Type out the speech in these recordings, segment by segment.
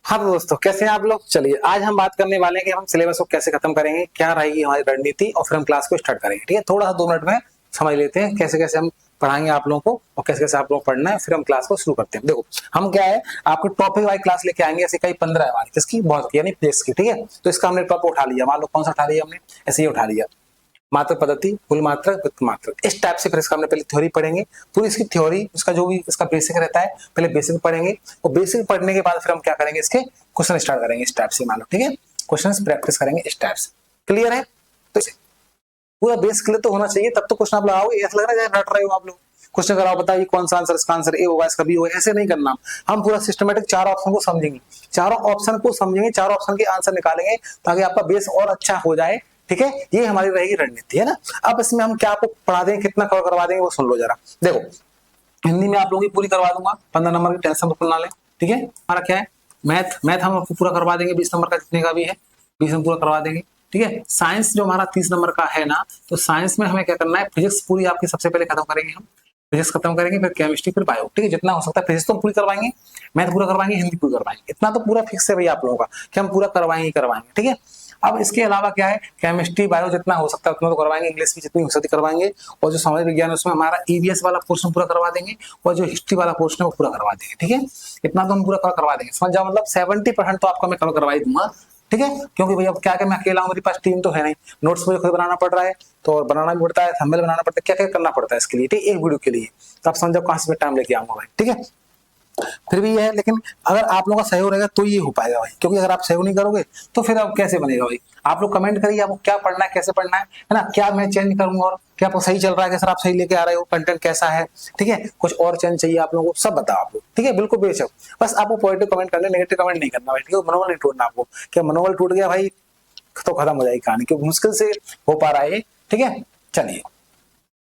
हाँ तो दोस्तों, कैसे हैं आप लोग। चलिए आज हम बात करने वाले हैं कि हम सिलेबस को कैसे खत्म करेंगे, क्या रहेगी हमारी रणनीति, और फिर हम क्लास को स्टार्ट करेंगे। ठीक है, थोड़ा सा 2 मिनट में समझ लेते हैं कैसे कैसे हम पढ़ाएंगे आप लोगों को और कैसे कैसे आप लोग पढ़ना है, फिर हम क्लास को शुरू करते हैं। देखो हम क्या है, आपको टॉपिक वाइज क्लास लेके आएंगे। ऐसे कई 15 है हमारी, किसकी, बहुत की, यानी पेज की। ठीक है, तो इसका हमने टॉपिक उठा लिया। मान लो कौन सा उठा लिया हमने, ऐसे ही उठा लिया, मात्र पद्धति, मूल मात्रक, व्युत्पन्न मात्रक, इस टाइप से। फिर इसका हमने पहले थ्योरी पढ़ेंगे, पूरी इसकी थ्योरी, उसका जो भी इसका बेसिक रहता है, पहले बेसिक पढ़ेंगे। और बेसिक पढ़ने के बाद फिर हम क्या करेंगे, इसके क्वेश्चन स्टार्ट करेंगे इस टाइप से। मान लो ठीक है, क्वेश्चन प्रैक्टिस करेंगे इस टाइप से। क्लियर है? तो पूरा बेस क्लियर तो होना चाहिए, तब तो क्वेश्चन आप लगाओगे। ऐसा लग रहा है रट रहे हो आप लोग। क्वेश्चन कराओ, बताइए कौन सा आंसर, इसका आंसर ए होगा, इसका बी होगा। ऐसे नहीं करना। हम पूरा सिस्टमेटिक चार ऑप्शन को समझेंगे, चारों ऑप्शन को समझेंगे, चारों ऑप्शन के आंसर निकालेंगे, ताकि आपका बेस और अच्छा हो जाए। ठीक है, ये हमारी रहेगी रणनीति, है ना। अब इसमें हम क्या आपको पढ़ा देंगे, कितना कवर करवा देंगे, वो सुन लो जरा। देखो हिंदी में आप लोगों की पूरी करवा दूंगा, 15 नंबर की, टेंशन बिल्कुल ना ले। ठीक है, हमारा क्या है, मैथ हम आपको पूरा करवा देंगे, 20 नंबर का जितने का भी है 20 हम पूरा करवा देंगे। ठीक है, साइंस जो हमारा 30 नंबर का है ना, तो साइंस में हमें क्या करना है, फिजिक्स पूरी आपकी सबसे पहले खत्म करेंगे हम। फिजिक्स खत्म करेंगे, फिर केमिस्ट्री, फिर बायो। ठीक है, जितना हो सकता है फिजिक्स तो पूरी करवाएंगे, मैथ पूरा करवाएंगे, हिंदी पूरी करवाएंगे। इतना तो पूरा फिक्स है भाई आप लोगों का कि हम पूरा करवाएंगे ही करवाएंगे। ठीक है, अब इसके अलावा क्या है, केमिस्ट्री बायो जितना हो सकता है उतना तो करवाएंगे, इंग्लिश भी जितनी हो सकती करवाएंगे, और जो समाज विज्ञान उसमें हमारा ईवीएस वाला पोर्शन पूरा करवा देंगे, और जो हिस्ट्री वाला पोर्शन है वो पूरा करवा देंगे। ठीक है, इतना तो हम पूरा करवा देंगे, समझ जाओ। मतलब 70% तो आपका मैं कवर करवा ही दूंगा। ठीक है, क्योंकि भैया अब क्या क्या मैं अकेला हूँ, मेरे पास टीम तो है नहीं, नोट्स मुझे खुद बनाना पड़ रहा है, तो बनाना भी पड़ता है, थंबनेल बनाना पड़ता है, क्या क्या करना पड़ता है इसके लिए। ठीक है, एक वीडियो के लिए, तो आप समझो कहां से मैं टाइम लेके आऊंगा भाई। ठीक है, फिर भी ये है, लेकिन अगर आप लोगों का सहयोग रहेगा तो ये हो पाएगा भाई, क्योंकि अगर आप सहयोग नहीं करोगे तो फिर अब कैसे बनेगा भाई। आप लोग कमेंट करिए आपको क्या पढ़ना है, कैसे पढ़ना है ना, क्या मैं चेंज करूंगा, और क्या आपको सही चल रहा है, कि सर आप सही लेके आ रहे हो, कंटेंट कैसा है। ठीक है, कुछ और चेंज चाहिए आप लोगों को, सब बताओ आप लोग। ठीक है, बिल्कुल बेशक, बस आपको पॉजिटिव कमेंट करना, नेगेटिव कमेंट नहीं करना भाई। ठीक है, मनोबल नहीं टूटना आपको, क्या मनोबल टूट गया भाई तो खत्म हो जाएगी कहानी, क्योंकि मुश्किल से हो पा रहा है। ठीक है, चलिए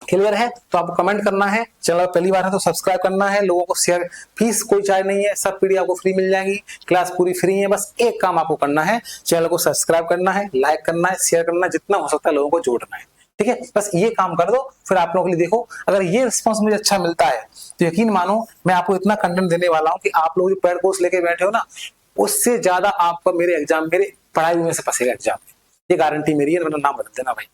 क्लियर है। तो आपको कमेंट करना है, चैनल पहली बार है तो सब्सक्राइब करना है, लोगों को शेयर, फीस कोई चार्ज नहीं है, सब पीडीएफ आपको फ्री मिल जाएंगी, क्लास पूरी फ्री है। बस एक काम आपको करना है, चैनल को सब्सक्राइब करना है, लाइक करना है, शेयर करना है, जितना हो सकता है लोगों को जोड़ना है। ठीक है, बस ये काम कर दो, फिर आप लोगों के लिए देखो, अगर ये रिस्पॉन्स मुझे अच्छा मिलता है तो यकीन मानो मैं आपको इतना कंटेंट देने वाला हूँ कि आप लोग जो पेड कोर्स लेके बैठे हो ना, उससे ज्यादा आपका मेरे एग्जाम, मेरे पढ़ाई में से पसेगा एग्जाम में, ये गारंटी मेरी है, मतलब नाम बदल देना भाई।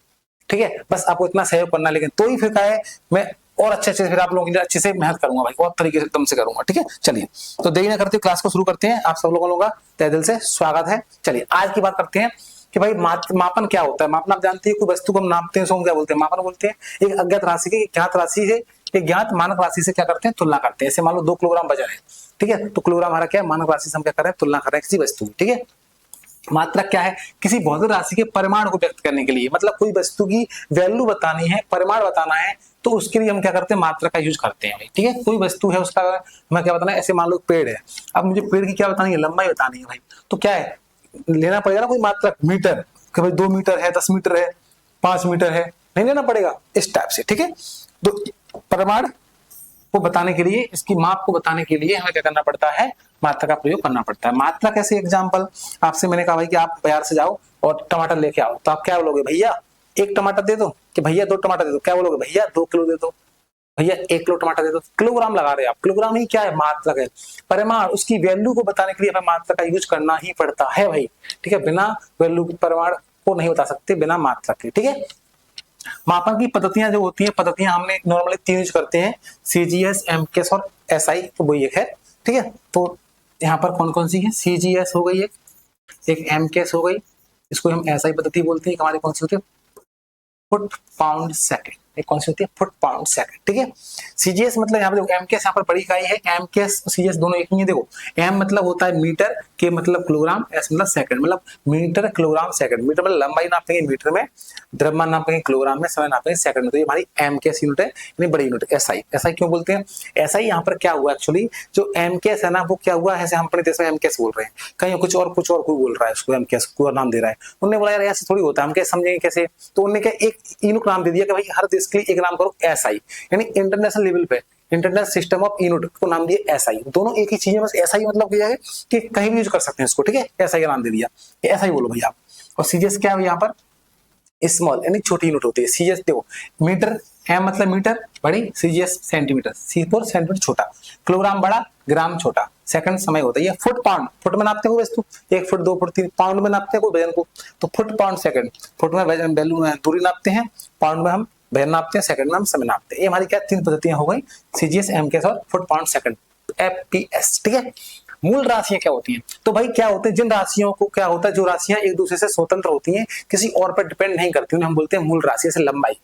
ठीक है, बस आपको इतना सहयोग करना, लेकिन तो ही फिर क्या है, मैं और अच्छे से फिर आप लोगों के लिए अच्छे से मेहनत करूंगा भाई, और तरीके से एकदम से करूंगा। ठीक है, चलिए तो देरी ना करते क्लास को शुरू करते हैं। आप सब लोगों का तहे दिल से स्वागत है। चलिए आज की बात करते हैं कि भाई मापन क्या होता है। मापन आप जानते हैं, कोई वस्तु को हम नापते हैं, उसको क्या बोलते हैं, मापन बोलते हैं। एक अज्ञात राशि की ज्ञात राशि है, एक ज्ञात मानक राशि से क्या करते हैं, तुलना करते हैं। ऐसे मान लो 2 किलोग्राम वजन है, ठीक है, तो किलोग्राम हमारा क्या है, मानक राशि से हम क्या कर रहे हैं, तुलना कर रहे हैं किसी वस्तु की। ठीक है, मात्रक क्या है, किसी भौतिक राशि के परिमाण को व्यक्त करने के लिए, मतलब कोई वस्तु की वैल्यू बतानी है, परिमाण बताना है, तो उसके लिए हम क्या करते हैं, मात्रक का यूज करते हैं। ठीक है, कोई वस्तु है उसका हमें क्या बताना है, ऐसे मान लो पेड़ है, अब मुझे पेड़ की क्या बतानी है, लंबाई बतानी है भाई, तो क्या है, लेना पड़ेगा ना कोई मात्रक, मीटर, कि भाई 2 मीटर है, 10 मीटर है, 5 मीटर है, नहीं लेना पड़ेगा इस टाइप से। ठीक है, तो परिमाण को बताने के लिए, इसकी माप को बताने के लिए हमें क्या करना पड़ता है, मात्रा का प्रयोग करना पड़ता है। मात्रा कैसे, एग्जांपल आपसे मैंने कहा भाई कि आप बाजार से जाओ और टमाटर लेके आओ, तो आप क्या बोलोगे, भैया 1 टमाटर दे दो, कि भैया 2 टमाटर दे दो, क्या बोलोगे, भैया 2 किलो दे दो, भैया 1 किलो टमाटर दे दो। किलोग्राम लगा रहे हैं आप, किलोग्राम ही क्या है, मात्रक है, परिमाण, उसकी वैल्यू को बताने के लिए हमें मात्रा का यूज करना ही पड़ता है भाई। ठीक है, बिना वैल्यू परिमाण को नहीं बता सकते, बिना मात्रक के। ठीक है, मापन की पद्धतियां जो होती हैं, पद्धतियां हमने नॉर्मली 3 यूज करते हैं, सीजीएस, एमकेएस और एसआई, तो वही एक है। ठीक है, तो यहाँ पर कौन कौन सी है, सीजीएस हो गई, एक एमकेएस हो गई, इसको हम एसआई पद्धति बोलते हैं। हमारी कौन सी होती है, फुट पाउंड सेकंड, एक कौन सी होती है, फुट पाउंड सेकंड। ठीक है, सीजीएस मतलब यहाँ पे देखो, एमकेएस यहाँ पर बड़ी इकाई है, एमकेएस और सीजीएस दोनों एक ही है। देखो एम मतलब होता है मीटर, के मतलब किलोग्राम, एस मतलब सेकंड, मतलब मीटर किलोग्राम सेकंड। मीटर मतलब लंबाई नापेंगे मीटर में, द्रव्यमान नापेंगे किलोग्राम में, समय नापेंगे सेकंड में, तो ये हमारी एमकेएस यूनिट है, यानी बड़ी यूनिट। एसआई, एसआई क्यों बोलते हैं, एसआई यहाँ पर क्या हुआ एक्चुअली, जो एमकेएस है ना, वो क्या हुआ, ऐसे हम अपने देश में एमकेएस बोल रहे हैं, कहीं कुछ और कोई बोल रहा है उसको, एमकेएस को नाम दे रहा है। उन्होंने बोला यार ऐसे थोड़ी होता है, हम कैसे समझेंगे कैसे, तो उन्होंने क्या एक यूनिट नाम दे दिया कि भाई हर देश के लिए एक नाम करो एसआई, यानी इंटरनेशनल लेवल पे इंटरनेशनल सिस्टम ऑफ यूनिट को नाम दिया एसआई। दोनों एक ही चीज है, बस एसआई मतलब क्या है कि कहीं भी यूज कर सकते हैं इसको। ठीक है, एसआई का नाम दे दिया, एसआई बोलो भैया आप। और सीजीएस क्या है यहाँ पर, स्मॉल यानी छोटी यूनिट होती है। सीजीएस देखो, मीटर, एम मतलब मीटर बड़ी, CGS centimetre, C for centimetre छोटा, किलोग्राम बड़ा, ग्राम छोटा, सेकंड समय होता है। ये फुट पाउंड, फुट में नापते हो वस्तु, 1 फुट 2 फुट 3, पाउंड में नापते हैं कोई वजन को, तो फुट पाउंड सेकंड, फुट में वैल्यू दूरी नापते हैं, पाउंड में हम वजन नापते हैं, सेकंड में हम समय नापते हैं। ये हमारी क्या 3 पद्धतियां हो गई, सीजीएस, एमकेएस और फुट पाउंड सेकंड, एफपीएस। ठीक है, मूल राशियां क्या होती हैं, तो भाई क्या होते हैं, जिन राशियों को क्या होता है, जो राशियां एक दूसरे से स्वतंत्र होती हैं, किसी और पर डिपेंड नहीं करती, उन्हें हम बोलते हैं मूल राशि। जैसे लंबाई,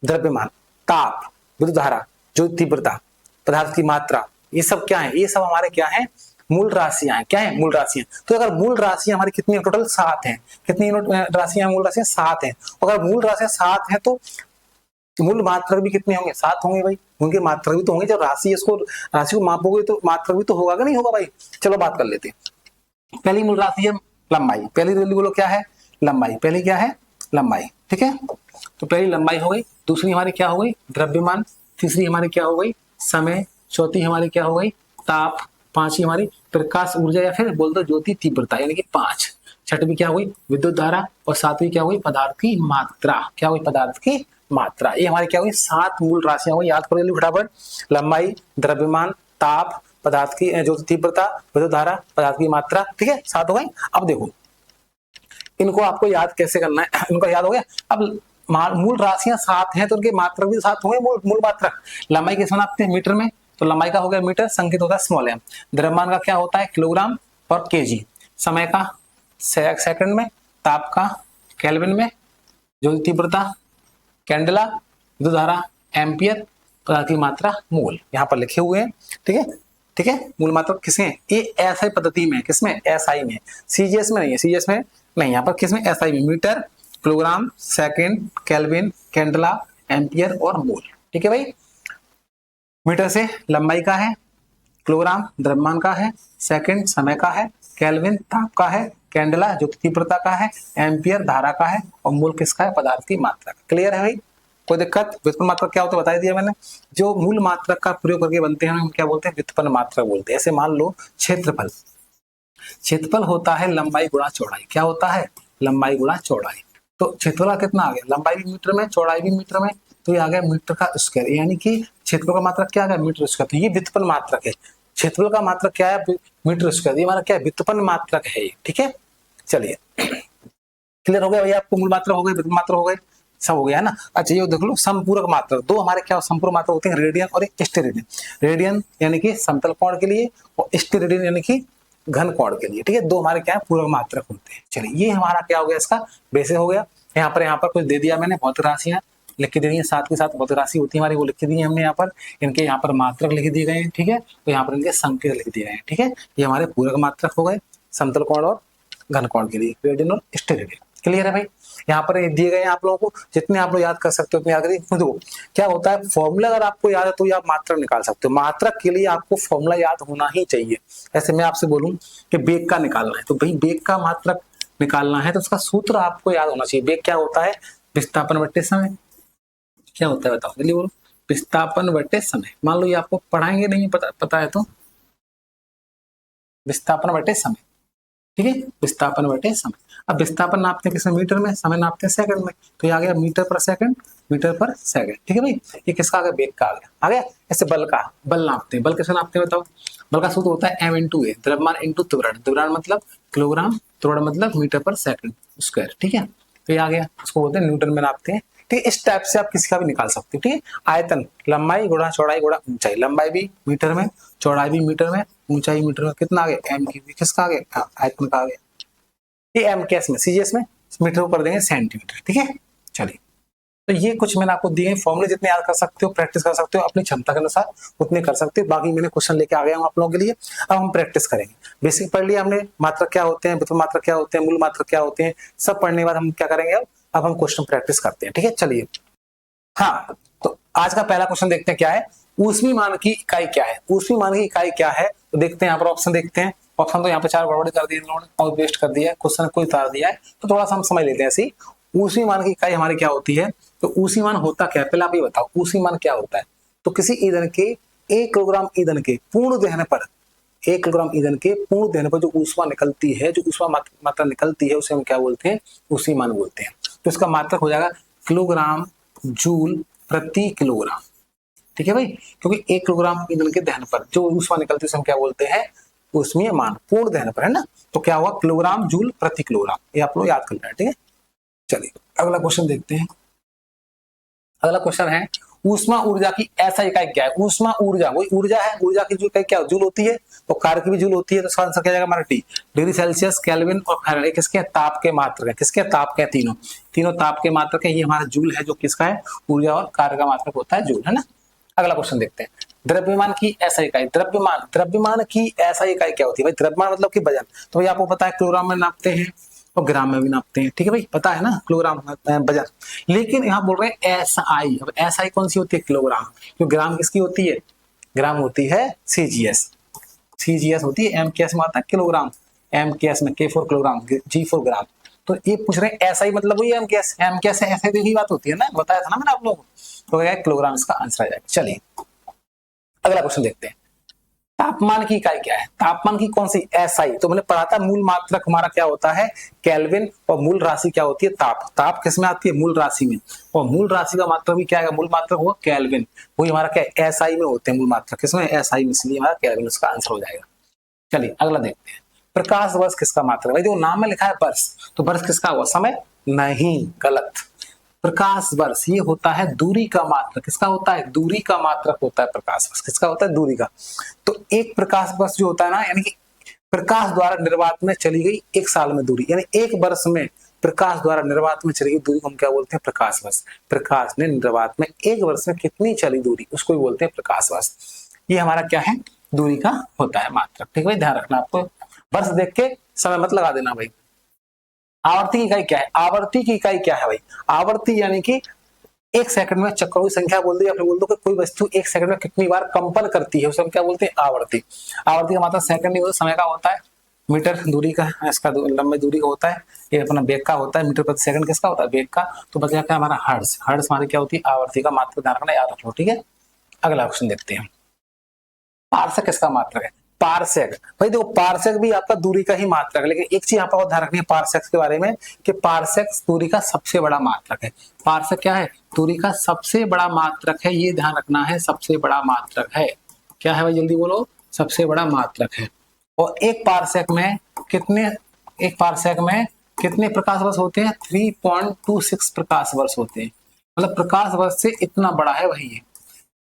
द्रव्यमान, ताप, विद्युत धारा, जो तीव्रता, पदार्थ की मात्रा, ये सब क्या है, ये सब हमारे क्या है, मूल राशियां हैं। क्या है, मूल राशियां। तो अगर मूल राशियां हमारी कितनी टोटल 7 हैं, कितनी राशियां, मूल राशियां 7 हैं। अगर मूल राशियां 7 हैं तो मूल मात्रक भी कितने होंगे, 7 होंगे भाई, उनके मात्रक भी तो होंगे। जब राशि इसको राशि को मापोगे तो मात्रक भी तो होगा कि नहीं होगा भाई। चलो बात कर लेते हैं। पहली मूल राशि है लंबाई, पहली वैल्यू बोलो क्या है, लंबाई, पहली क्या है, लंबाई। ठीक है, तो पहली लंबाई हो गई, दूसरी हमारी क्या हो गई, द्रव्यमान, तीसरी हमारी क्या हो गई, समय, चौथी हमारी क्या हो गई, ताप, पांचवी हमारी प्रकाश ऊर्जा या फिर बोल दो ज्योति तीव्रता, यानी कि 5, छठवीं क्या हुई, विद्युत धारा, और सातवीं क्या हुई, पदार्थ की मात्रा। क्या हुई, पदार्थ की मात्रा। ये हमारी क्या हुई, 7 मूल राशियां हुई। याद करो फटाफट, लंबाई, द्रव्यमान, ताप, पदार्थ की ज्योति तीव्रता, विद्युत धारा, पदार्थ की मात्रा। ठीक है, 7 हो गई। अब देखो इनको आपको याद कैसे करना है, इनको याद हो गया। अब मूल राशियां 7 हैं तो उनके मात्रक भी 7 होंगे, मूल मात्रक। लंबाई कैसे नापते हैं, मीटर में, तो लंबाई का हो गया मीटर, संकेत होता है स्मॉल एम। द्रव्यमान का क्या होता है, किलोग्राम और केजी। समय का सेकंड में, ताप का केल्विन में, ज्योति तीव्रता कैंडेला, विद्युत धारा एम्पियर, पदार्थ की मात्रा मोल, यहाँ पर लिखे हुए हैं। ठीक है, ठीक है, मूल मात्रक किसमें, ये एसआई पद्धति में, किसमें, एसआई में, सीजीएस में नहीं है, सीजीएस में नहीं, यहाँ पर किसमें, एसआई में, metre, kilogram, second, kelvin, candela, ampere और मोल। ठीक है भाई, मीटर से लंबाई का है, किलोग्राम द्रव्यमान का है, सेकंड समय का है, केल्विन ताप का है, कैंडेला ज्योति तीव्रता का है, एम्पियर धारा का है, और मोल किसका है, पदार्थ की मात्रा का। क्लियर है भाई, कोई दिक्कत। व्युत्पन्न मात्रक क्या होता है बता दिया मैंने। जो मूल मात्रक का प्रयोग करके बनते हैं हम क्या बोलते हैं, व्युत्पन्न मात्रक बोलते हैं। ऐसे मान लो क्षेत्रफल, क्षेत्रफल होता है लंबाई गुणा चौड़ाई। क्या होता है, लंबाई गुणा चौड़ाई। तो क्षेत्रफल कितना आ गया, लंबाई भी मीटर में, चौड़ाई भी मीटर में, तो ये आ गया मीटर का स्क्वायर, यानी कि क्षेत्रफल का मात्रक क्या आ गया, मीटर स्क्वायर। तो ये व्युत्पन्न मात्रक है। क्षेत्रफल का मात्रक क्या है, मीटर स्क्वायर। ये हमारा क्या है, व्युत्पन्न मात्रक है। ठीक है, चलिए क्लियर हो गया भैया, आपको मूल मात्रक हो गए, व्युत्पन्न मात्रक हो गए, सब हो गया है ना। अच्छा ये देख लो, संपूरक मात्रक, दो हमारे क्या संपूरक मात्रक होते हैं, रेडियन और एक स्टेरेडियन। रेडियन यानी कि समतल कोण के लिए, और स्टेरेडियन यानी कि घन कोण के लिए। ठीक है, दो हमारे क्या है, पूरक मात्रक होते हैं। चलिए ये हमारा क्या हो गया, इसका बेसिस हो गया। यहाँ पर कुछ दे दिया मैंने, भौतिक राशियां लिख के दे दी है, साथ के साथ भौतिक राशि होती है हमारी, वो लिख के दी है हमने यहाँ पर। इनके यहाँ पर मात्रक लिख दिए गए हैं। ठीक है, तो यहाँ पर इनके संकेत लिख दिए गए हैं। ठीक है, ये हमारे पूरक मात्रक हो गए, समतल कोण और घन कोण के लिए, रेडियन और स्टेरेडियन। क्लियर है भाई, यहाँ पर दिए गए हैं आप लोगों को, जितने आप लोग याद कर सकते हो उतने याद करिए। देखो क्या होता है, फॉर्मूला अगर आपको याद है तो आप मात्रक निकाल सकते हो। मात्रक के लिए आपको फॉर्मूला याद होना ही चाहिए। ऐसे मैं आपसे बोलूं कि बेग का निकालना है, तो भाई बेग का मात्रक निकालना है तो उसका सूत्र आपको याद होना चाहिए। बेग क्या होता है, विस्थापन बट्टे समय। क्या होता है बताओ जल्दी बोलो, विस्थापन बट्टे समय। मान लो ये आपको पढ़ाएंगे नहीं पता है तो, विस्थापन बट्टे समय। ठीक है, विस्थापन बटे समय। अब विस्थापन नापते हैं किसमें, मीटर में, समय नापते हैं सेकंड में, तो ये आ गया metre per second, metre per second. ठीक है भाई, ये किसका आ गया, बेग का आ गया। ऐसे बल का, बल नापते हैं, बल कैसे नापते हैं बताओ। बल का सूत्र होता है m × a, द्रव्यमान × त्वरण। त्वरण मतलब किलोग्राम, त्वरण मतलब मीटर पर सेकंड स्क्वायर। ठीक है, तो ये आ गया, उसको बोलते हैं न्यूटन में नापते हैं। ठीक है, इस टाइप से आप किसी का भी निकाल सकते हो। ठीक है, आयतन, लंबाई गुणा चौड़ाई गुणा ऊंचाई। लंबाई भी मीटर में, चौड़ाई भी मीटर में, ऊंचाई मीटर में। कितना आ गया, m की, किसका आ गया, आयतन का आ गया। ये एमकेएस में, सीजीएस में मीटर को कर देंगे सेंटीमीटर। ठीक है, चलिए तो ये कुछ मैंने आपको दिए फॉर्मूले, जितने याद कर सकते हो, प्रैक्टिस कर सकते हो अपनी क्षमता के अनुसार उतने कर सकते हो। बाकी मैंने क्वेश्चन लेके आ गया हूं आप लोगों के लिए। अब हम प्रैक्टिस करेंगे। बेसिक पढ़ लिया हमने, मात्रक क्या होते हैं, व्युत्पन्न मात्रक क्या होते हैं, मूल मात्रक क्या होते हैं, सब पढ़ने के बाद हम क्या करेंगे, अब हम क्वेश्चन प्रैक्टिस करते हैं। ठीक है, चलिए हाँ, तो आज का पहला क्वेश्चन देखते हैं क्या है, ऊष्मीय मान की इकाई क्या है। ऊष्मीय मान की इकाई क्या है, तो देखते हैं यहाँ पर ऑप्शन देखते हैं। ऑप्शन तो यहाँ पे 4 गड़बड़ी कर दी इन्होंने और वेस्ट कर दिया है, क्वेश्चन कोई उतार दिया है, तो थोड़ा सा हम समझ लेते हैं। ऐसी ऊष्मीय मान की इकाई हमारी क्या होती है, तो ऊष्मीय मान होता क्या है, पहले आप ये बताओ ऊष्मीय मान क्या होता है। तो किसी ईंधन के 1 किलोग्राम ईंधन के पूर्ण दहन पर, 1 किलोग्राम ईंधन के पूर्ण दहन पर जो ऊष्मा निकलती है, जो ऊष्मा मात्रा निकलती है, उसे हम क्या बोलते हैं, ऊष्मीय मान बोलते हैं। तो इसका मात्रक हो जाएगा किलोग्राम जूल प्रति किलोग्राम। ठीक है भाई, क्योंकि 1 किलोग्राम ईंधन के दहन पर जो ऊष्मा निकलती है उसे हम क्या बोलते हैं, ऊष्मीय मान पूर्ण दहन पर, है ना। तो क्या हुआ, किलोग्राम जूल प्रति किलोग्राम, ये आप लोग याद कर लेना, ठीक है। चलिए अगला क्वेश्चन देखते हैं। अगला क्वेश्चन है ऊष्मा ऊर्जा की ऐसा इकाई क्या है। ऊष्मा ऊर्जा वही ऊर्जा है, ऊर्जा की जो इकाई क्या जूल होती है, तो कार्य की भी जूल होती है। तो इसका आंसर क्या जाएगा हमारा टी। डिग्री सेल्सियस, केल्विन और फ़ारेनहाइट किसके ताप के मात्रक है, किसके ताप के, तीनों ताप के मात्रक है। ये हमारा जूल है जो किसका है, ऊर्जा और कार्य का मात्रक होता है जूल, है ना। अगला क्वेश्चन देखते हैं, द्रव्यमान की ऐसा इकाई। द्रव्यमान की ऐसा इकाई क्या होती है भाई। द्रव्यमान मतलब कि वजन, तो भाई आपको पता है किलोग्राम में नापते हैं और ग्राम में भी नापते हैं, ठीक है भाई, पता है ना, किलोग्राम वजन। लेकिन यहाँ बोल रहे हैं एसआई। अब एसआई कौन सी होती है, किलोग्राम। तो ग्राम किसकी होती है, ग्राम होती है सीजीएस। सीजीएस होती है, एम के एस में आता है किलोग्राम, एम के एस में के फॉर किलोग्राम, जी फॉर ग्राम। तो ये पूछ रहे हैं एसआई मतलब वही एम के एस, ऐसे यही बात होती है ना, बताया था ना मैंने आप लोगों को। तो क्या किलोग्राम इसका आंसर आ जाएगा। चलिए अगला क्वेश्चन देखते हैं, तापमान की इकाई क्या है। तापमान की कौन सी, एसआई। तो मैंने पढ़ा था मूल मात्रक हमारा क्या होता है, केल्विन, और मूल राशि क्या होती है, ताप। ताप किस में आती है, मूल राशि में, और मूल राशि का मात्रक भी क्या है, मूल मात्रक होगा केल्विन। वही हमारा क्या है, एसआई में होते हैं मूल मात्रक, किसमें, एसआई में, इसलिए हमारा केल्विन उसका आंसर हो जाएगा। चलिए अगला देखते हैं, प्रकाश वर्ष किसका मात्रक। भाई देखो नाम में लिखा है वर्ष, तो वर्ष किसका हुआ, समय नहीं, गलत। प्रकाश वर्ष ये होता है दूरी का मात्रक, किसका होता है, दूरी का मात्रक होता है प्रकाश वर्ष, किसका होता है, दूरी का। तो एक प्रकाश वर्ष जो होता है ना, यानी कि प्रकाश द्वारा निर्वात में चली गई एक साल में दूरी, यानी एक वर्ष में प्रकाश द्वारा निर्वात में चली गई दूरी को हम क्या बोलते हैं, प्रकाश वर्ष। प्रकाश ने निर्वात में एक वर्ष में कितनी चली दूरी, उसको भी बोलते हैं प्रकाश वर्ष। ये हमारा क्या है, दूरी का होता है मात्रक, ठीक है भाई, ध्यान रखना आपको। वर्ष देख के समय मत लगा देना भाई। आवर्ती की इकाई क्या है, आवर्ती की इकाई क्या है भाई। आवर्ती यानी कि एक सेकंड में चक्करों की संख्या बोल दो, या फिर बोल दो कि कोई वस्तु एक सेकंड में कितनी बार कंपन करती है, उसे हम क्या बोलते हैं, आवर्ती। आवर्ती का मतलब सेकंड नहीं होता, समय का होता है, मीटर दूरी का, इसका लंबी दूरी का होता है, ये अपना वेग का होता है, मीटर प्रति सेकंड किसका होता है, वेग का। तो बचा क्या हमारा हर्ट्ज, हर्ट्ज हमारी क्या होती है, आवर्ती का मात्रक, ध्यान रखना, याद रखो, ठीक है। अगला क्वेश्चन देखते हैं, पारसेक किसका मात्रक है। पारसेक, भाई देखो पारसेक भी आपका दूरी का ही मात्रक है, लेकिन एक चीज यहाँ पर ध्यान रखनी है पारसेक के बारे में, कि पारसेक दूरी का सबसे बड़ा मात्रक है। पारसेक क्या है, दूरी का सबसे बड़ा मात्रक है, ये ध्यान रखना है, सबसे बड़ा मात्रक है। क्या है भाई, जल्दी बोलो, सबसे बड़ा मात्रक है। और एक पारसेक में कितने प्रकाश वर्ष होते हैं, 3.26 प्रकाश वर्ष होते हैं। मतलब प्रकाश वर्ष से इतना बड़ा है भाई ये,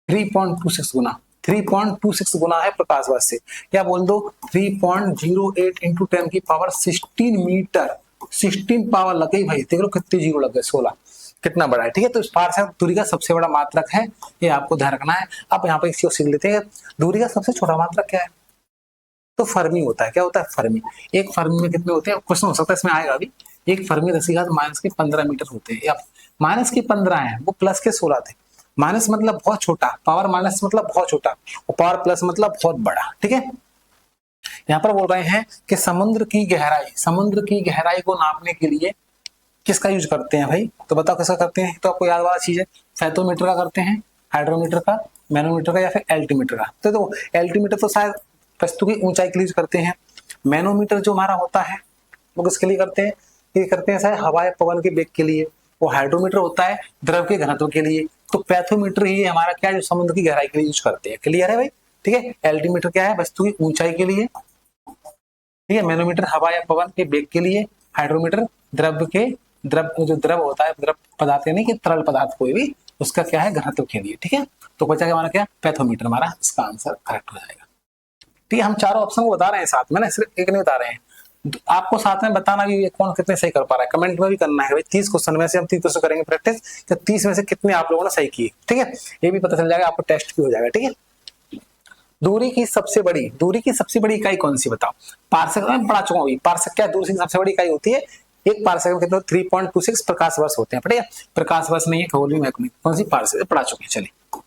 3.26 गुना, 3.26 गुना है प्रकाश वर्ष से। या बोल दो 3.08 इंटू 10 की पावर 16 मीटर, 16 पावर लग गई भाई, देख लो कितने जीरो लग गए, 16, कितना बड़ा है, ठीक है। तो पारसेक दूरी का सबसे बड़ा मात्रक है, ये आपको ध्यान रखना है। अब यहाँ पे एक चीज सीख लेते हैं, दूरी का सबसे छोटा मात्रक क्या है, तो फर्मी होता है। क्या होता है, फर्मी। एक फर्मी में कितने होते हैं, क्वेश्चन हो सकता है इसमें आएगा अभी। एक फर्मी 10⁻⁻15 मीटर होते हैं, या -15 है, वो प्लस के 16 थे। माइनस मतलब बहुत छोटा, पावर माइनस मतलब बहुत छोटा, और पावर प्लस मतलब बहुत बड़ा, ठीक है। यहाँ पर बोल रहे हैं कि समुद्र की गहराई को नापने के लिए किसका यूज करते हैं भाई, तो बताओ किसका करते हैं। तो आपको याद वाला चीज है, फैथोमीटर का करते हैं, हाइड्रोमीटर का, मैनोमीटर का, या फिर एल्टीमीटर का। तो एल्टीमीटर तो शायद वस्तु की ऊंचाई के लिए यूज करते हैं। मैनोमीटर जो हमारा होता है वो किसके लिए करते हैं, ये करते हैं शायद हवा या पवन के वेग के लिए। वो हाइड्रोमीटर होता है द्रव के घनत्व के लिए। तो पैथोमीटर ही हमारा क्या है, जो समुद्र की गहराई के लिए यूज करते हैं। क्लियर है भाई, ठीक है। एल्टीमीटर क्या है, वस्तु की ऊंचाई के लिए, ठीक है। मैनोमीटर हवा या पवन के वेग के लिए, हाइड्रोमीटर जो द्रव होता है, द्रव पदार्थ यानी कि तरल पदार्थ कोई भी, उसका क्या है, घनत्व के लिए, ठीक है। तो बचा हमारा क्या, पैथोमीटर, हमारा इसका आंसर करेक्ट हो जाएगा। ठीक है, हम चारों ऑप्शन को बता रहे हैं साथ में ना, सिर्फ एक नहीं बता रहे हैं। आपको साथ में बताना भी ये कौन कितने सही कर पा रहा है, कमेंट में भी करना है भाई। 30 क्वेश्चन में से हम 30 क्वेश्चन करेंगे प्रैक्टिस, तो 30 में से कितने आप लोगों ने सही किए, ठीक है। ये भी पता चल जाएगा आपको, टेस्ट भी हो जाएगा, ठीक है। दूरी की सबसे बड़ी इकाई कौन सी बताओ। पारसेक में पढ़ा चुका हूं, पारसेक क्या, दूरी की सबसे बड़ी इकाई होती है। एक पारसेक में कितने 3.26 प्रकाश वर्ष होते हैं, ठीक है। प्रकाश वर्ष नहीं है, खगोल में कौन सी, पारसेक पढ़ा चुके हैं। चलिए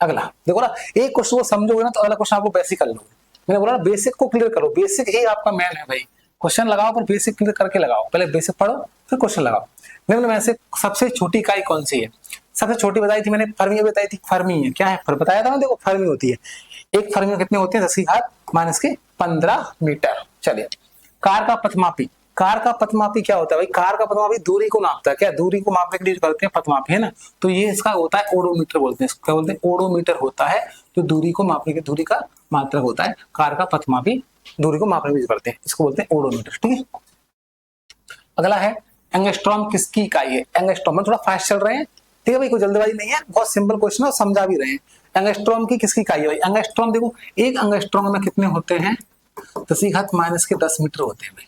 अगला देखो ना, एक क्वेश्चन को समझोगे ना तो अगला क्वेश्चन आपको बेसिक कर लोगे। मैंने बोला ना बेसिक को क्लियर करो, बेसिक ही आपका मैन है भाई। क्वेश्चन लगाओ पर बेसिक क्लियर करके लगाओ, पहले बेसिक पढ़ो फिर क्वेश्चन लगाओ। निम्न में से सबसे छोटी इकाई कौन सी है, सबसे छोटी बताई थी मैंने, फर्मी बताई थी। फर्मी है, क्या है, बताया था ना, देखो फर्मी होती है। एक फर्मी में कितने होते हैं, 10⁻⁻15 मीटर। चलिए कार का पथमापी, कार का पथमापी क्या होता है भाई, कार का पथमापी दूरी को नापता है। क्या, दूरी को मापने के लिए करते हैं पथमापी, है ना। तो ये इसका होता है ओडोमीटर बोलते हैं, क्या बोलते हैं, ओडोमीटर होता है, जो दूरी को मापने के, दूरी का मात्रक होता है। कार का पथमापी दूरी को मापने में यूज करते हैं, इसको बोलते हैं ओडोमीटर। ठीक है, अगला है एंगस्ट्रॉम किसकी इकाई है? एंगस्ट्रॉम में थोड़ा फास्ट चल रहे हैं, ठीक है भाई, कोई जल्दबाजी नहीं है, बहुत सिंपल क्वेश्चन है, समझा भी रहे हैं। एंगस्ट्रॉम की किसकी इकाई है भाई? एंगस्ट्रॉम देखो, एक एंगस्ट्रॉम में कितने होते हैं? 10⁻⁻10 मीटर होते हैं भाई।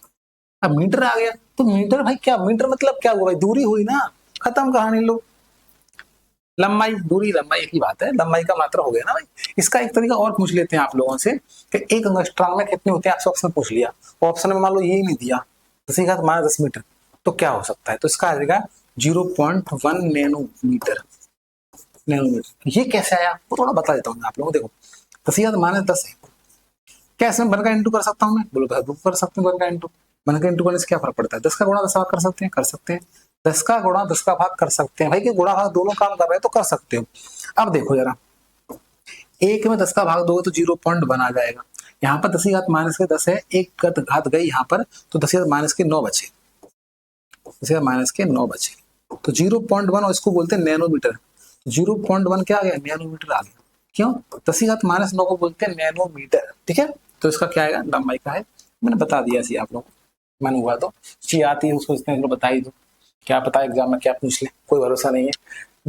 अब मीटर आ गया तो मीटर भाई क्या, मीटर मतलब क्या हुआ भाई? दूरी हुई ना, खत्म कहानी। लो लंबाई, दूरी लंबाई एक ही बात है, लंबाई का मात्रा हो गया ना भाई। इसका एक तरीका और पूछ लेते हैं आप लोगों से कि एक एंगस्ट्रॉम में कितने होते हैं, आपसे ऑप्शन पूछ लिया, ऑप्शन में मान लो यही नहीं दिया 10⁻10 मीटर, तो क्या हो सकता है? तो इसका आ जाएगा 0.1 नैनोमीटर। नैनोमीटर ये कैसे आया वो थोड़ा बता देता हूँ मैं आप लोगों को। देखो 10⁻10 है, कैसे मैं 1 का इंटू कर सकता हूँ? मैं बोलो कर सकते हैं 1 का इंटू। 1 का इंटू करने से क्या फर्क पड़ता है? 10 का गुणा 10 भाग कर सकते हैं, कर सकते हैं। 10 का गुणा 10 का भाग कर सकते हैं भाई, कि गुणा भाग दोनों काम कर रहे हैं तो कर सकते हो। अब देखो जरा, एक में 10 का भाग दोगे तो 0.1 आ जाएगा। यहाँ पर 10⁻10 है, एक घात गई यहाँ पर, तो 10⁻9 बचे, 10⁻9 बचे, तो 0.1 और इसको बोलते हैं नैनोमीटर। 0.1 क्या आ गया? नैनोमीटर आ गया। क्यों? 10⁻9 को बोलते हैं नैनोमीटर। ठीक है, तो इसका क्या आएगा? लंबाई का है, मैंने बता दिया सी आप लोगों को, मैंने हुआ तो चीज आती है उसको इतने बता ही दो, क्या पता एग्जाम में क्या पूछ ले, कोई भरोसा नहीं है।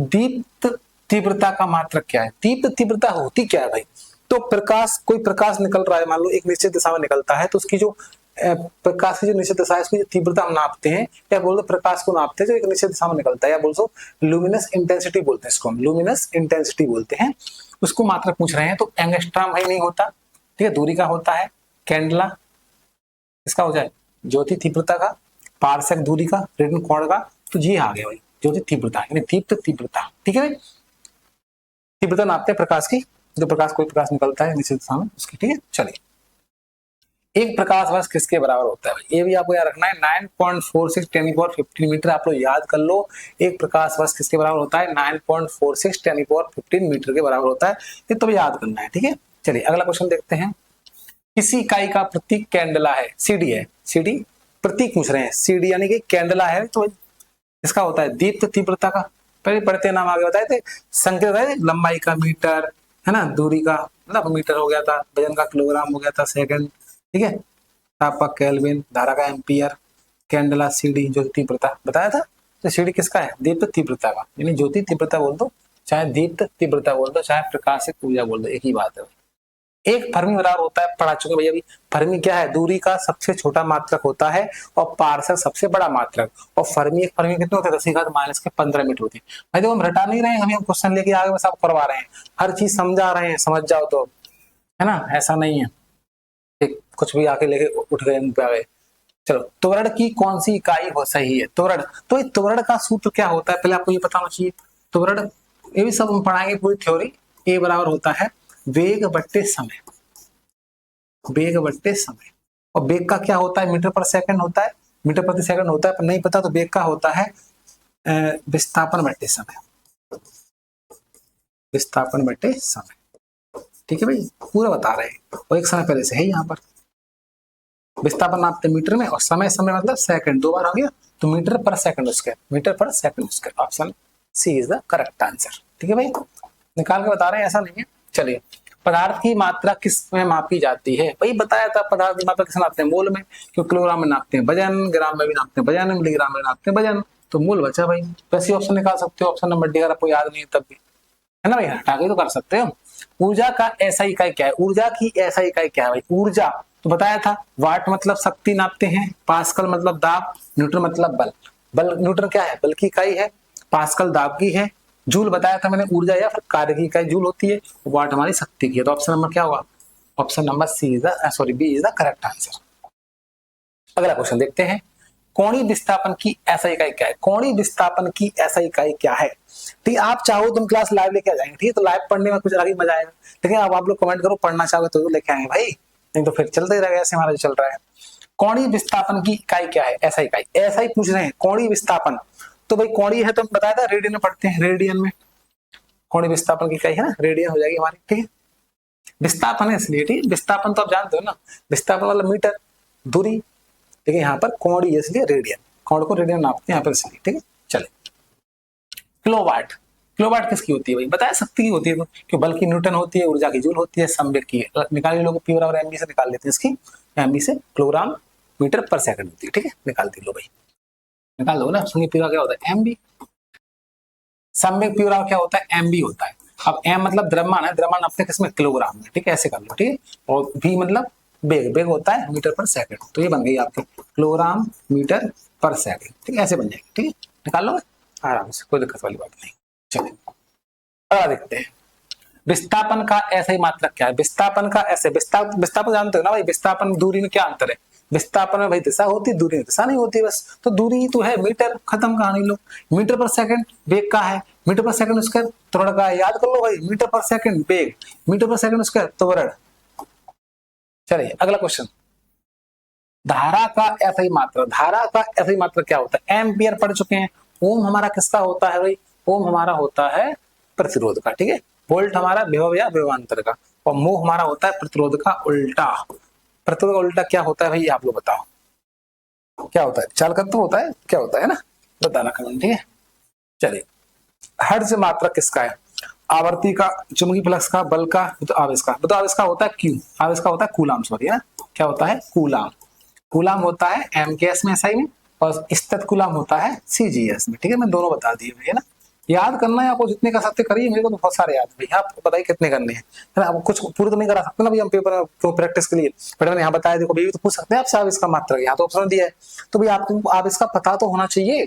दीप्त तीव्रता का मात्रक क्या है? दीप्त तीव्रता होती क्या है भाई? तो प्रकाश, कोई प्रकाश निकल रहा है, मान लो एक निश्चित दिशा में निकलता है, तो उसकी जो प्रकाश की जो निश्चित दिशा है, उसकी जो तीव्रता हम नापते हैं, या बोल दो प्रकाश को नापते हैं जो एक निश्चित दिशा में निकलता है, या बोल दो लुमिनस इंटेंसिटी बोलते हैं इसको, हम लुमिनस इंटेंसिटी बोलते हैं, उसको मात्रक पूछ रहे हैं। तो एंगस्ट्रॉम भाई नहीं होता, ठीक है, दूरी का होता है। कैंडला इसका हो जाए ज्योति तीव्रता का, पारसेक दूरी का, रेडियन कोण का, तो जी आ गया भाई ज्योति तीव्रता, यानी दीप्त तीव्रता। ठीक है, तीव्रता नापते हैं प्रकाश की, जो प्रकाश, कोई प्रकाश निकलता है निश्चित दिशा में उसकी। ठीक है, चलिए, एक प्रकाश वर्ष किसके बराबर होता है? ये भी आपको याद रखना है, 9.46 10⁻15 मीटर। आप लोग याद कर लो, एक प्रकाश वर्ष किसके बराबर होता है? 9.46 10⁻15 मीटर के बराबर होता है, ये तो याद करना है। ठीक है, चलिए अगला क्वेश्चन देखते हैं। किसी इकाई का प्रतीक कैंडला है, सीडी है, सीडी प्रतीक पूछ रहे हैं, सीडी यानी कि कैंडला है, तो इसका होता है दीप्त तीव्रता का। पहले पढ़ते नाम आगे बताए थे, संकेत है लंबाई का मीटर, है ना, दूरी का मतलब मीटर हो गया था, वजन का किलोग्राम हो गया था, सेकंड, ठीक है, ताप का केल्विन, धारा का एम्पियर, कैंडला सीडी ज्योति तीव्रता बताया था। तो सीडी किसका है? दीप्त तीव्रता का, यानी ज्योति तीव्रता बोल दो, चाहे दीप्त तीव्रता बोल दो, चाहे प्रकाशित ऊर्जा बोल दो, एक ही बात है। एक फर्मी बराबर होता है, पढ़ा चुके भैया अभी, फर्मी क्या है? दूरी का सबसे छोटा मात्रक होता है और पार्सेक सबसे बड़ा मात्रक। और फर्मी, एक फर्मी कितने होते हैं? 10⁻⁻15 मीटर होती है भाई। देखो हम रटा नहीं रहे हैं, हम क्वेश्चन लेके आगे बस आप करवा रहे हैं, हर चीज समझा रहे हैं, समझ जाओ तो, है ना, ऐसा नहीं है कुछ भी आके लेके उठ गए मुंह पे आ गए। चलो, त्वरण की कौन सी इकाई हो सही है? त्वरण, तो त्वरण का सूत्र क्या होता है पहले आपको ये पता होना चाहिए। त्वरण ये भी सब हम पढ़ाएंगे पूरी थ्योरी। ए बराबर होता है वेग बट्टे समय, वेग बट्टे समय। और वेग का क्या होता है? मीटर पर सेकंड होता है, मीटर प्रति सेकंड होता है, पर नहीं पता तो वेग का होता है विस्थापन बट्टे समय, विस्थापन बट्टे समय। ठीक है भाई, पूरा बता रहे हैं, और एक समय पहले से है यहाँ पर। विस्थापन नापते मीटर में, और समय, समय मतलब सेकंड, दो बार हो गया, तो metre per second square, metre per second square. Option C is the correct answer. ठीक है भाई, निकाल के बता रहे हैं, ऐसा नहीं है। चलिए, पदार्थ की मात्रा किस में मापी जाती है? वही बताया था, पदार्थ की मात्रा किस नापते हैं? मोल में, क्योंकि किलोग्राम में नापते हैं वजन, ग्राम में भी नापते हैं वजन, मिलीग्राम में नापते हैं वजन, तो मोल बचा भाई। वैसे ऑप्शन निकाल सकते हो, ऑप्शन नंबर डी, अगर आपको याद नहीं है तब भी, है ना भाई, हटा के तो कर सकते हो। ऊर्जा का ऐसा इकाई क्या है? ऊर्जा की ऐसा इकाई क्या है भाई? ऊर्जा तो बताया था, वाट मतलब शक्ति नापते हैं, पास्कल मतलब दाब, न्यूटन मतलब बल। बल, न्यूटन क्या है? बल की इकाई है, पास्कल दाब की है, जूल बताया था मैंने ऊर्जा या फिर कार्य की इकाई जूल होती है, वाट हमारी शक्ति की है। तो ऑप्शन नंबर क्या होगा? Option number C is the, sorry, B is the correct answer. अगला क्वेश्चन देखते हैं, कोणीय विस्थापन की ऐसा इकाई क्या है? कोणीय विस्थापन की ऐसा इकाई क्या है? ठीक है, आप चाहो तो हम क्लास लाइव लेके आ जाएंगे, ठीक है, तो लाइव पढ़ने में कुछ अलग ही मजा आएगा। लेकिन अब आप लोग कमेंट करो, पढ़ना चाहोगे तो लेके आएंगे भाई, नहीं तो फिर चलते ही रहेगा ऐसे हमारा जो चल रहा है। कोणीय विस्थापन की इकाई क्या है? ऐसा इकाई, ऐसा ही पूछ रहे हैं, कोणीय विस्थापन। तो भाई कोणीय है तो हम बताया था रेडियन में पढ़ते हैं, रेडियन में कोणीय विस्थापन की इकाई है ना, रेडियन हो जाएगी हमारी। ठीक है, विस्थापन है इसलिए, ठीक, विस्थापन तो आप जानते हो ना, विस्थापन मतलब मीटर दूरी, लेकिन यहाँ पर कोणीय है इसलिए रेडियन, कोण को रेडियन नापते हैं यहाँ पर इसलिए। ठीक है, चले, किलोवाट, किलोवाट किसकी होती है भाई, बताया शक्ति की होती है, क्यों बल की न्यूटन होती है, ऊर्जा की जूल होती है, संवेग की निकाल लोग पी बराबर एमबी से निकाल लेते हैं इसकी, एमबी से किलोग्राम मीटर पर सेकंड होती है। ठीक है, निकाल दी लो भाई, निकाल लो ना। संवेग पी क्या होता है, एमबी। संवेग पी बराबर क्या होता है, एमबी होता है। अब एम मतलब द्रव्यमान है, द्रव्यमान अपने किसमें, किलोग्राम में। ठीक है, ऐसे कर लो। ठीक है, और वी मतलब बेग, बेग होता है मीटर पर सेकंड, तो ये बन गई आपकी किलोग्राम मीटर पर सेकंड। ठीक है, ऐसे बन जाएगी। ठीक है, निकाल लो आराम से, कोई दिक्कत वाली बात नहीं। चलिए अगला देखते हैं, विस्थापन का ऐसा ही मात्रक क्या है। विस्थापन का ऐसे, विस्थापन जानते हो ना भाई, विस्थापन दूरी में क्या अंतर है, विस्थापन में भाई दिशा होती है, दूरी में दिशा नहीं होती, बस तो दूरी ही तो है, मीटर, खत्म कहानी लो। मीटर पर सेकंड वेग का है, मीटर पर सेकंड स्क्वायर त्वरण का है, याद कर लो भाई, मीटर पर सेकंड वेग, मीटर पर सेकंड स्क्वायर त्वरण। चलिए अगला क्वेश्चन, धारा का ऐसा ही मात्रा, धारा का ऐसा ही मात्रा क्या होता है, एम्पियर पढ़ चुके हैं। ओम हमारा किसका होता है भाई, ओम हमारा होता है प्रतिरोध का। ठीक है, वोल्ट हमारा विभव या विभवांतर का, और मोह हमारा होता है प्रतिरोध का उल्टा। प्रतिरोध का उल्टा क्या होता है भाई, आप लोग बताओ क्या होता है, चालकत्व होता है, क्या होता है ना, बताना कमेंट। ठीक है, चलिए हर्ट्ज मात्रक किसका है, आवर्ती का, चुंबकीय फ्लक्स का, बल का, तो आवेश का। बताओ आवेश का होता है क्यू, आवेश का होता है कूलाम, सॉरी है, क्या होता है कूलाम। कूलाम होता है एम के एस में एसआई में, और स्थित कूलाम होता है सीजीएस में। ठीक है, मैं दोनों बता दिए भैया ना, याद करना है आपको, जितने कर सकते करिए, मेरे को तो बहुत सारे याद है भैया, आपको बताइए कितने करने हैं, है ना। आपको कुछ पूरे तो नहीं करा सकते ना भैया हम पेपर को प्रैक्टिस के लिए, बट मैंने यहाँ बताया, देखो भैया तो पूछ सकते हैं आपसे आवेश का मात्रक, यहाँ तो ऑप्शन दिया है, तो भैया आपको आवेश का पता तो होना चाहिए,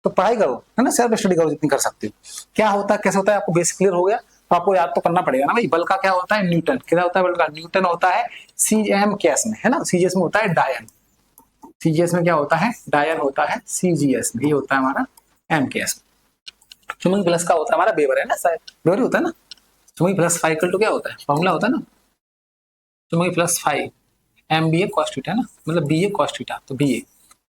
तो पढ़ाई करो, है ना, सेल्फ स्टडी करो जितनी कर सकते हो। क्या होता है, कैसे होता है, आपको बेसिक क्लियर हो गया, तो आपको याद तो करना पड़ेगा ना भाई। बल का क्या होता है, न्यूटन। क्या होता है बल का, न्यूटन होता है सीएम केस में, है ना, सीजीएस में होता है डायन। सीजीएस में क्या होता है, डायन होता है, सीजीएस में ये होता है हमारा एम केस। चुंबकीय प्लस का होता है हमारा वेबर, है ना, वेबर ही होता है ना। चुंबकीय प्लस फाइव इक्वल टू क्या होता है, फॉर्मूला होता है ना, चुंबकीय प्लस फाइव एम बी ए कॉस थीटा, है ना, मतलब बी ए कॉस थीटा, तो बी ए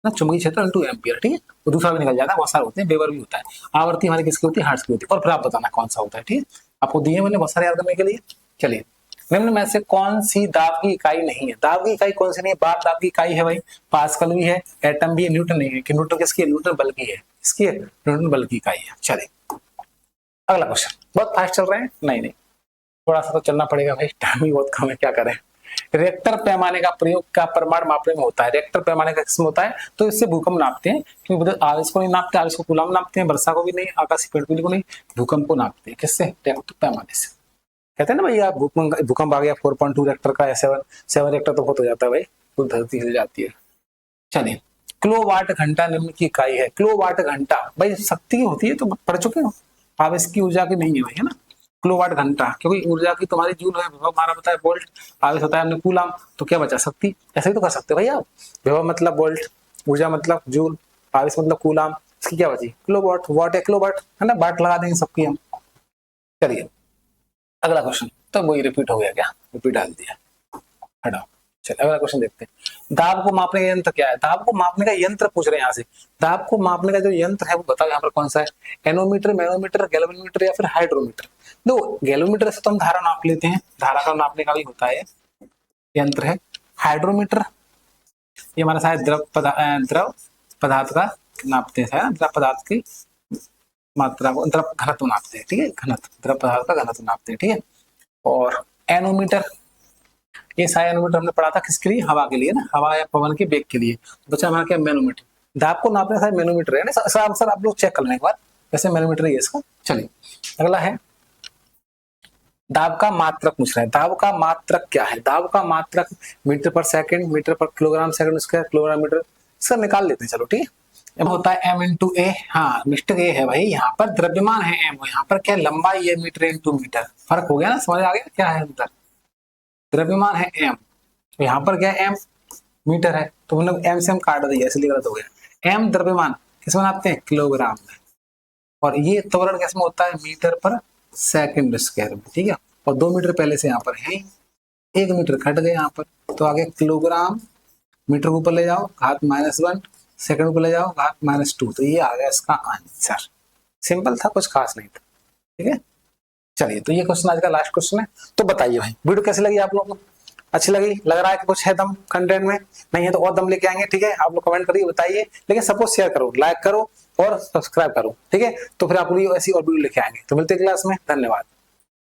ना चुंबकीय क्षेत्र इंटू एम्पियर। ठीक है, वो दूसरा भी निकल जाता है, बहुत सारे होते हैं, वेबर भी होता है। आवर्ती हमारी किसकी होती है, हर्ट्ज की होती है, और फिर आप बताना कौन सा होता है। ठीक है, आपको दिए मैंने बहुत सारे याद करने के लिए। चलिए निम्न में से कौन सी दाब की इकाई नहीं है, दाब की इकाई कौन सी नहीं है, बार दाब की इकाई है भाई, पास्कल भी है, एटम भी है, न्यूटन नहीं है, कि न्यूटन किसकी है, न्यूटन बल की है, इसकी है, न्यूटन बल की इकाई है। चलिए अगला क्वेश्चन, बहुत फास्ट चल रहे हैं, नहीं नहीं थोड़ा सा तो चलना पड़ेगा भाई, टाइम ही बहुत कम है, क्या करें। रिएक्टर पैमाने का प्रयोग का परमाणु मापने में होता है, रिएक्टर पैमाने का किस्म होता है, तो इससे भूकंप नापते हैं, क्योंकि आवेश को नहीं नापते, आवेश को कूलाम नापते हैं, वर्षा को भी नहीं, आकाशीय पेड़ को नहीं, भूकंप को नापते हैं, किससे, रिएक्टर पैमाने से। कहते हैं ना भैया भूकंप आ गया 4.2 रिएक्टर का, 7 रिएक्टर तो बहुत हो जाता है भाई, तो धरती हिल जाती है। चलिए किलोवाट घंटा निम्न की इकाई है, किलोवाट घंटा भाई शक्ति की होती है, तो पढ़ चुके हो, आवेश की ऊर्जा की नहीं है भाई, है ना। किलोवाट घंटा, क्योंकि ऊर्जा की तुम्हारी जूल है, विभव हमारा बताया वोल्ट, आवेश होता है हमने कूलाम, तो क्या बचा शक्ति, ऐसे ही तो कर सकते भैया आप, विभव मतलब वोल्ट, ऊर्जा मतलब जूल, आवेश मतलब कूलाम, इसकी क्या बची किलोवाट, वाट या किलोवाट, है ना, बाट लगा देंगे सबकी हम। चलिए अगला क्वेश्चन, तो वही रिपीट हो गया, क्या रिपीट डाल दिया, हटाओ। चलिए अगला क्वेश्चन देखते हैं, दाब को मापने का यंत्र क्या है, दाब को मापने का यंत्र पूछ रहे हैं यहाँ से। दाब को मापने का जो यंत्र है वो बताओ यहाँ पर कौन सा है, एनोमीटर, मैनोमीटर, गैल्वेनोमीटर या फिर हाइड्रोमीटर। दो गैल्वेनोमीटर से तो हम धारा नाप लेते हैं, धारा का नापने का भी होता है यंत्र है। हाइड्रोमीटर ये हमारा शायद द्रव पदार्थ का नापते हैं, द्रव पदार्थ की मात्रा को, द्रव घनत्व नापते हैं। ठीक है, घनत्व, द्रव पदार्थ का घनत्व नापते हैं। ठीक है, और एनोमीटर, ये सारे एनोमीटर हमने पढ़ा था किसके लिए, हवा के लिए ना, हवा या पवन के वेग के लिए। तो बच्चा हमारा क्या मैनोमीटर, दाब को नापने का मैनोमीटर है ना, सर आप लोग चेक कर लें एक बार, वैसे मैनोमीटर ही है इसका। चलिए अगला है, दाब का मात्रक पूछ रहा है, दाब का मात्रक क्या है, दाब का मात्रक metre per second, metre per kilogram second square, kilogram metre, सर निकाल लेते हैं, चलो ठीक है। होता है m इंटू ए, हाँ मिस्टेक ये है भाई, यहाँ पर द्रव्यमान है m, यहाँ पर क्या लंबाई है मीटर इंटू मीटर, फर्क हो गया ना, समझ आ गया क्या है अंतर, द्रव्यमान है m, तो यहाँ पर क्या है m मीटर है, तो मतलब m से हम काट दिया इसलिए गलत हो गया। m द्रव्यमान किस में नापते हैं, किलोग्राम में, और ये त्वरण किस में होता है, मीटर पर सेकंड स्क्वायर में। ठीक है, और 2 मीटर पहले से यहाँ पर है, 1 मीटर कट गए यहाँ पर, तो आगे किलोग्राम, मीटर को ऊपर ले जाओ घात -1, सेकंड को ले जाओ घात -2, तो ये आ गया इसका आंसर। सिंपल था, कुछ खास नहीं था। ठीक है, चलिए तो ये क्वेश्चन आज का लास्ट क्वेश्चन है। तो बताइए भाई वीडियो कैसी लगी आप लोगों को, अच्छी लगी, लग रहा है कि कुछ है दम कंटेंट में, नहीं है तो और दम लेके आएंगे। ठीक है, आप लोग कमेंट करिए बताइए, लेकिन सपोज शेयर करो, लाइक करो और सब्सक्राइब करो, ठीक है। तो फिर आपको भी ऐसी और वीडियो लेके आएंगे। तो मिलते हैं क्लास में, धन्यवाद।